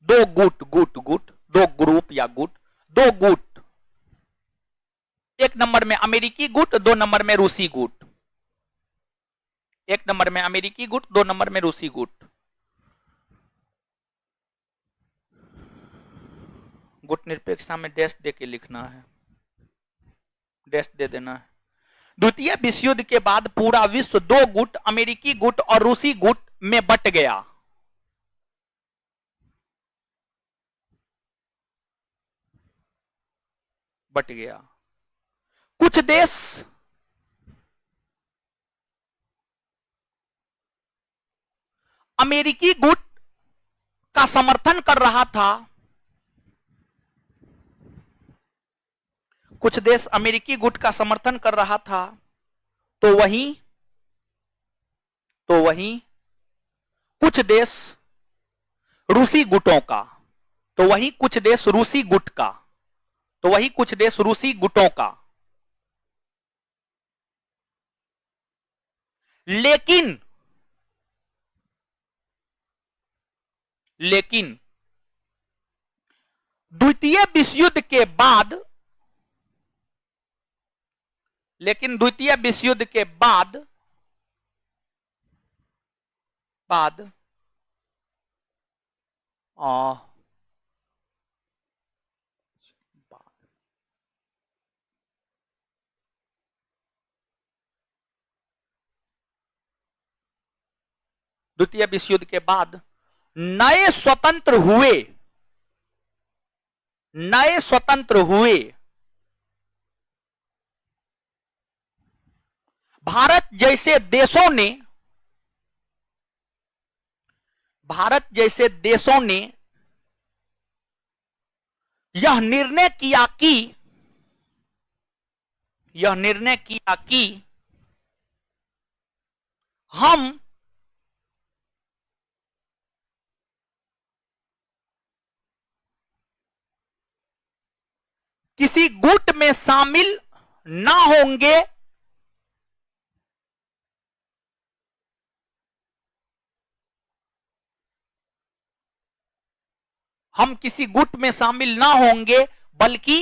दो गुट, गुट गुट, दो ग्रुप या गुट, दो गुट, एक नंबर में अमेरिकी गुट, दो नंबर में रूसी गुट, एक नंबर में अमेरिकी गुट, दो नंबर में रूसी गुट। गुट निरपेक्षता में डैश दे के लिखना है, डैश दे देना है। द्वितीय विश्व युद्ध के बाद पूरा विश्व दो गुट, अमेरिकी गुट और रूसी गुट में बंट गया। बट गया। कुछ देश अमेरिकी गुट का समर्थन कर रहा था, कुछ देश अमेरिकी गुट का समर्थन कर रहा था, तो वहीं कुछ देश रूसी गुटों का, तो वहीं कुछ देश रूसी गुट का, तो वहीं कुछ देश रूसी गुटों का। लेकिन द्वितीय विश्व युद्ध के बाद, लेकिन द्वितीय विश्व युद्ध के बाद द्वितीय विश्व युद्ध के बाद नए स्वतंत्र हुए भारत जैसे देशों ने यह निर्णय किया कि हम किसी गुट में शामिल ना होंगे हम किसी गुट में शामिल ना होंगे बल्कि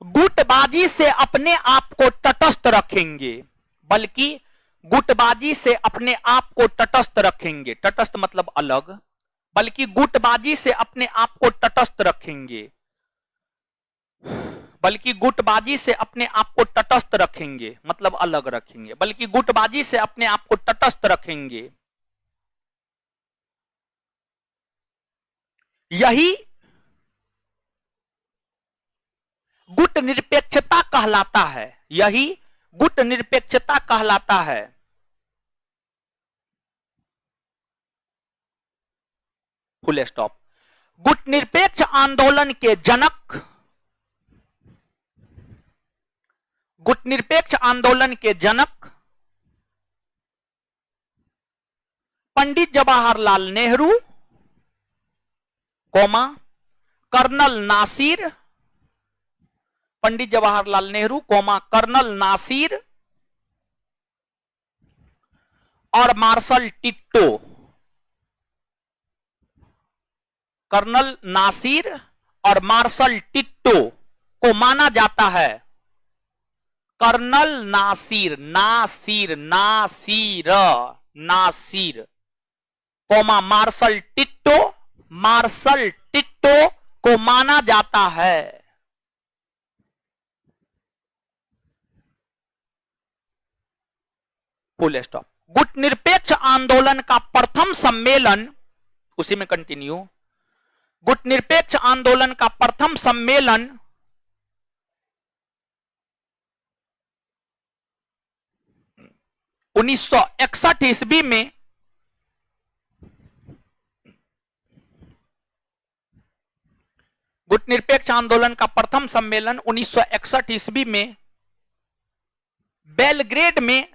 गुटबाजी से अपने आप को तटस्थ रखेंगे, बल्कि गुटबाजी से अपने आप को तटस्थ रखेंगे, तटस्थ मतलब अलग, बल्कि गुटबाजी से अपने आप को तटस्थ रखेंगे, बल्कि गुटबाजी से अपने आप को तटस्थ रखेंगे मतलब अलग रखेंगे, बल्कि गुटबाजी से अपने आप को तटस्थ रखेंगे। यही गुट निरपेक्षता कहलाता है, यही गुट निरपेक्षता कहलाता है। Full stop. गुट निरपेक्ष आंदोलन के जनक, गुट निरपेक्ष आंदोलन के जनक पंडित जवाहरलाल नेहरू, कोमा कर्नल नासिर, पंडित जवाहरलाल नेहरू, कोमा कर्नल नासिर और मार्शल टिट्टो। कर्नल नासिर और मार्शल टिट्टो को माना जाता है, colonel Nasser, Nasser Nasser Nasser comma marshal Tito, marshal Tito को माना जाता है। Full stop. गुट निरपेक्ष आंदोलन का प्रथम सम्मेलन, उसी में कंटिन्यू, गुट निरपेक्ष आंदोलन का प्रथम सम्मेलन 1961 ईस्वी में गुट निरपेक्ष आंदोलन का प्रथम सम्मेलन 1961 ईस्वी में बेलग्रेड में,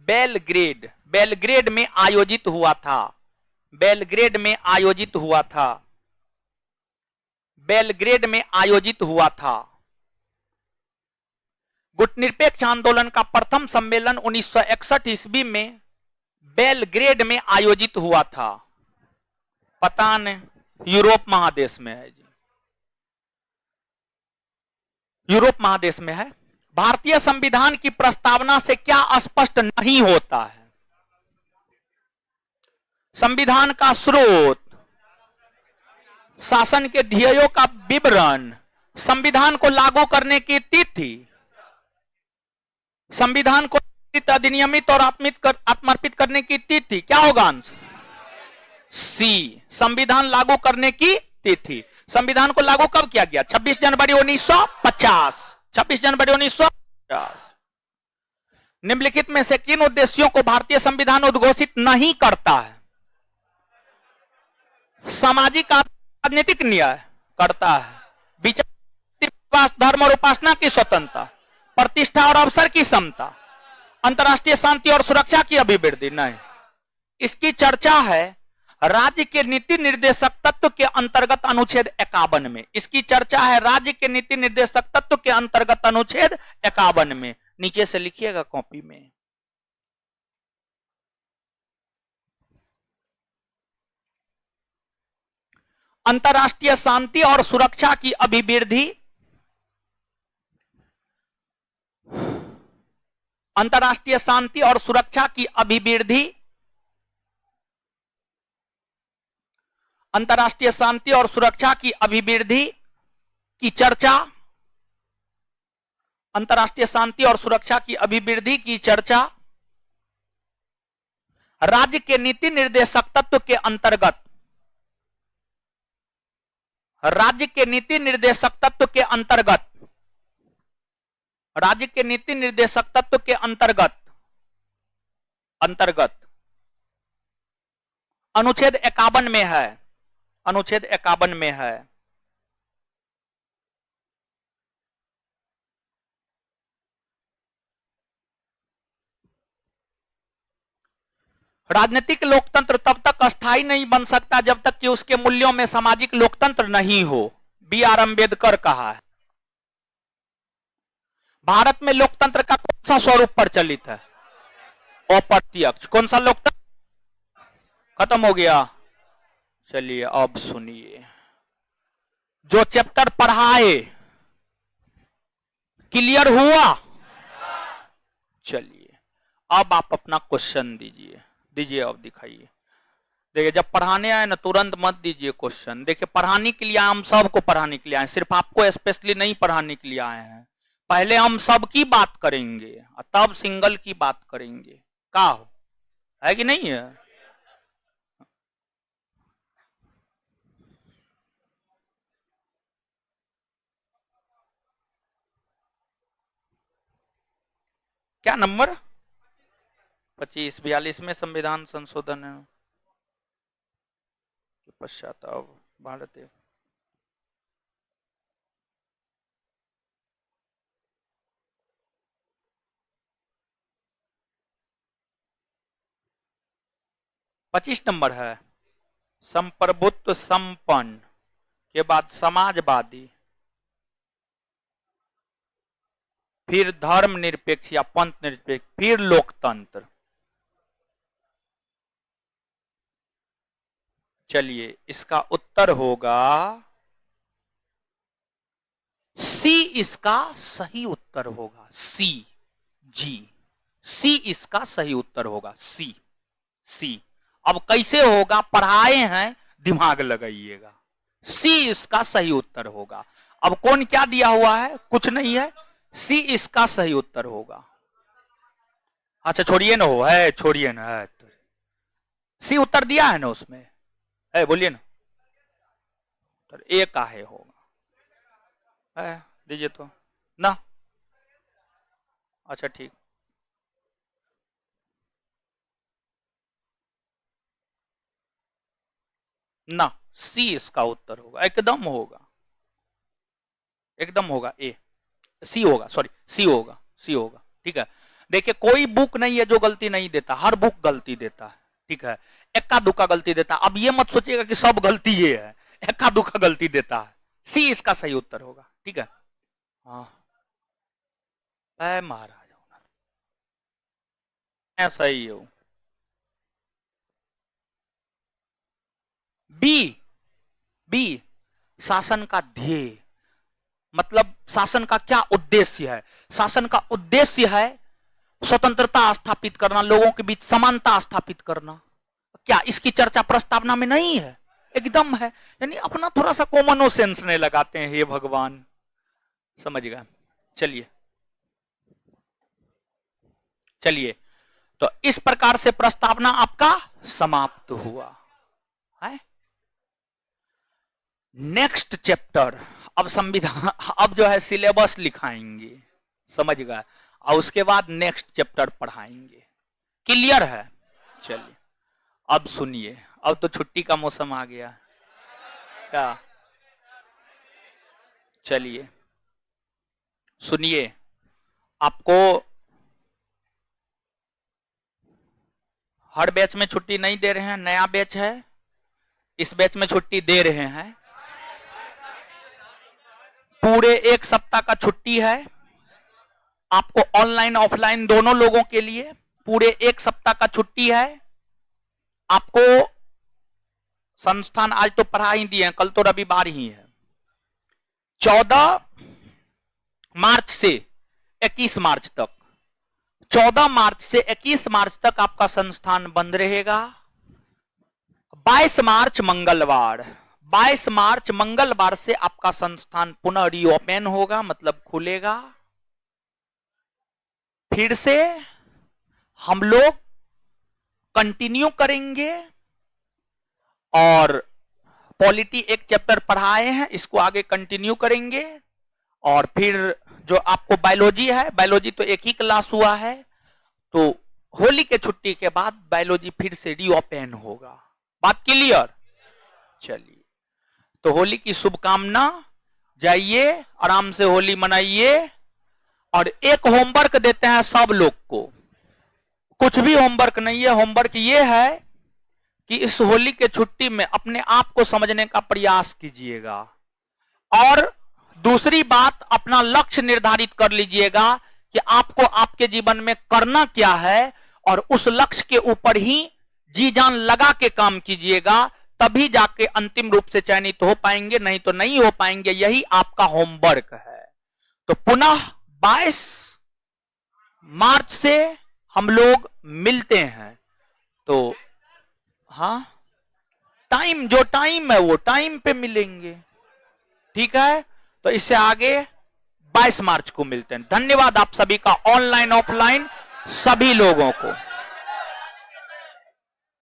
बेलग्रेड में आयोजित हुआ था, बेलग्रेड में आयोजित हुआ था, बेलग्रेड में आयोजित हुआ था। गुट निरपेक्ष आंदोलन का प्रथम सम्मेलन 1961 ईस्वी में बेलग्रेड में आयोजित हुआ था। पता नहीं, यूरोप महादेश में है जी, यूरोप महादेश में है। भारतीय संविधान की प्रस्तावना से क्या स्पष्ट नहीं होता है? संविधान का स्रोत, शासन के ध्येयों का विवरण, संविधान को लागू करने की तिथि, संविधान को अधिनियमित और आत्मर्पित करने की तिथि, क्या होगा आंसर? सी, संविधान लागू करने की तिथि। संविधान को लागू कब किया गया? 26 जनवरी 1950, 26 जनवरी 1950। निम्नलिखित में से किन उद्देश्यों को भारतीय संविधान उद्घोषित नहीं करता है? सामाजिक राजनीतिक न्याय करता है, विचार, धर्म और उपासना की स्वतंत्रता, प्रतिष्ठा और अवसर की समता, अंतर्राष्ट्रीय शांति और सुरक्षा की अभिवृद्धि नहीं। इसकी चर्चा है राज्य के नीति निर्देशक तत्व के अंतर्गत अनुच्छेद 51 में। इसकी चर्चा है राज्य के नीति निर्देशक तत्व के अंतर्गत अनुच्छेद 51 में। नीचे से लिखिएगा कॉपी में। अंतर्राष्ट्रीय शांति और सुरक्षा की अभिवृद्धि, अंतर्राष्ट्रीय शांति और सुरक्षा की अभिवृद्धि, अंतर्राष्ट्रीय शांति और सुरक्षा की अभिवृद्धि की चर्चा, अंतर्राष्ट्रीय शांति और सुरक्षा की अभिवृद्धि की चर्चा राज्य के नीति निर्देशक तत्व के अंतर्गत, राज्य के नीति निर्देशक तत्व के अंतर्गत, राज्य के नीति निर्देशक तत्व के अंतर्गत अंतर्गत अनुच्छेद 51 में है, अनुच्छेद 51 में है। राजनीतिक लोकतंत्र तब तक अस्थायी नहीं बन सकता जब तक कि उसके मूल्यों में सामाजिक लोकतंत्र नहीं हो। B.R. अम्बेडकर कहा है। भारत में लोकतंत्र का कौन सा स्वरूप प्रचलित है? अप्रत्यक्ष। कौन सा लोकतंत्र खत्म हो गया? चलिए अब सुनिए, जो चैप्टर पढ़ाए क्लियर हुआ? चलिए अब आप अपना क्वेश्चन दीजिए अब दिखाइए। देखिए जब पढ़ाने आए ना तुरंत मत दीजिए क्वेश्चन। देखिए पढ़ाने के लिए हम सबको पढ़ाने के लिए आए, सिर्फ आपको स्पेशली नहीं पढ़ाने के लिए आए हैं। पहले हम सबकी बात करेंगे और तब सिंगल की बात करेंगे। का हो है कि नहीं है? क्या नंबर 25 42 में संविधान संशोधन है के पश्चात अब भारत पच्चीस नंबर है। संप्रभुत्व संपन्न के बाद समाजवादी, फिर धर्मनिरपेक्ष या पंथ निरपेक्ष, फिर लोकतंत्र। चलिए इसका उत्तर होगा सी। इसका सही उत्तर होगा सी। सी इसका सही उत्तर होगा सी। अब कैसे होगा? पढ़ाए हैं, दिमाग लगाइएगा। सी इसका सही उत्तर होगा। अब कौन क्या दिया हुआ है? कुछ नहीं है। सी इसका सही उत्तर होगा। अच्छा छोड़िए ना, है छोड़िए ना, है तो सी उत्तर दिया है ना उसमें, है बोलिए ना। तो ए का है होगा, है दीजिए तो ना। अच्छा ठीक, ना सी इसका उत्तर होगा, एकदम होगा, एकदम होगा। ए सी होगा, सॉरी सी होगा। ठीक है। देखिए कोई बुक नहीं है जो गलती नहीं देता, हर बुक गलती देता है। ठीक है, एक्का दुक्का गलती देता। अब ये मत सोचिएगा कि सब गलती ये है, एक्का दुक्का गलती देता है। सी इसका सही उत्तर होगा। ठीक है। हाँ महाराज ऐसा ही हो। बी शासन का ध्येय, मतलब शासन का क्या उद्देश्य है? शासन का उद्देश्य है स्वतंत्रता स्थापित करना, लोगों के बीच समानता स्थापित करना। क्या इसकी चर्चा प्रस्तावना में नहीं है? एकदम है। यानी अपना थोड़ा सा कॉमन सेंस नहीं लगाते हैं, हे भगवान। समझ गए? चलिए तो इस प्रकार से प्रस्तावना आपका समाप्त हुआ है। नेक्स्ट चैप्टर, अब संविधान, अब जो है सिलेबस लिखाएंगे, समझ गए? और उसके बाद नेक्स्ट चैप्टर पढ़ाएंगे। क्लियर है? चलिए अब सुनिए, अब तो छुट्टी का मौसम आ गया क्या? चलिए सुनिए, आपको हर बैच में छुट्टी नहीं दे रहे हैं, नया बैच है, इस बैच में छुट्टी दे रहे हैं। पूरे एक सप्ताह का छुट्टी है आपको, ऑनलाइन ऑफलाइन दोनों लोगों के लिए। पूरे एक सप्ताह का छुट्टी है आपको। संस्थान आज तो पढ़ा ही दिए हैं, कल तो रविवार ही है। 14 मार्च से 21 मार्च तक, 14 मार्च से 21 मार्च तक आपका संस्थान बंद रहेगा। 22 मार्च मंगलवार, 22 मार्च मंगलवार से आपका संस्थान पुनः रीओपन होगा, मतलब खुलेगा। फिर से हम लोग कंटिन्यू करेंगे और पॉलिटी एक चैप्टर पढ़ाए हैं, इसको आगे कंटिन्यू करेंगे। और फिर जो आपको बायोलॉजी है, बायोलॉजी तो एक ही क्लास हुआ है, तो होली के छुट्टी के बाद बायोलॉजी फिर से रीओपन होगा। बात क्लियर? चलिए तो होली की शुभकामना, जाइए आराम से होली मनाइए। और एक होमवर्क देते हैं सब लोग को, कुछ भी होमवर्क नहीं है। होमवर्क ये है कि इस होली के छुट्टी में अपने आप को समझने का प्रयास कीजिएगा और दूसरी बात, अपना लक्ष्य निर्धारित कर लीजिएगा कि आपको आपके जीवन में करना क्या है और उस लक्ष्य के ऊपर ही जी जान लगा के काम कीजिएगा, तभी जाके अंतिम रूप से चयनित हो पाएंगे, नहीं तो नहीं हो पाएंगे। यही आपका होमवर्क है। तो पुनः 22 मार्च से हम लोग मिलते हैं। तो हाँ, टाइम जो टाइम है वो टाइम पे मिलेंगे, ठीक है। तो इससे आगे 22 मार्च को मिलते हैं। धन्यवाद आप सभी का, ऑनलाइन ऑफलाइन सभी लोगों को।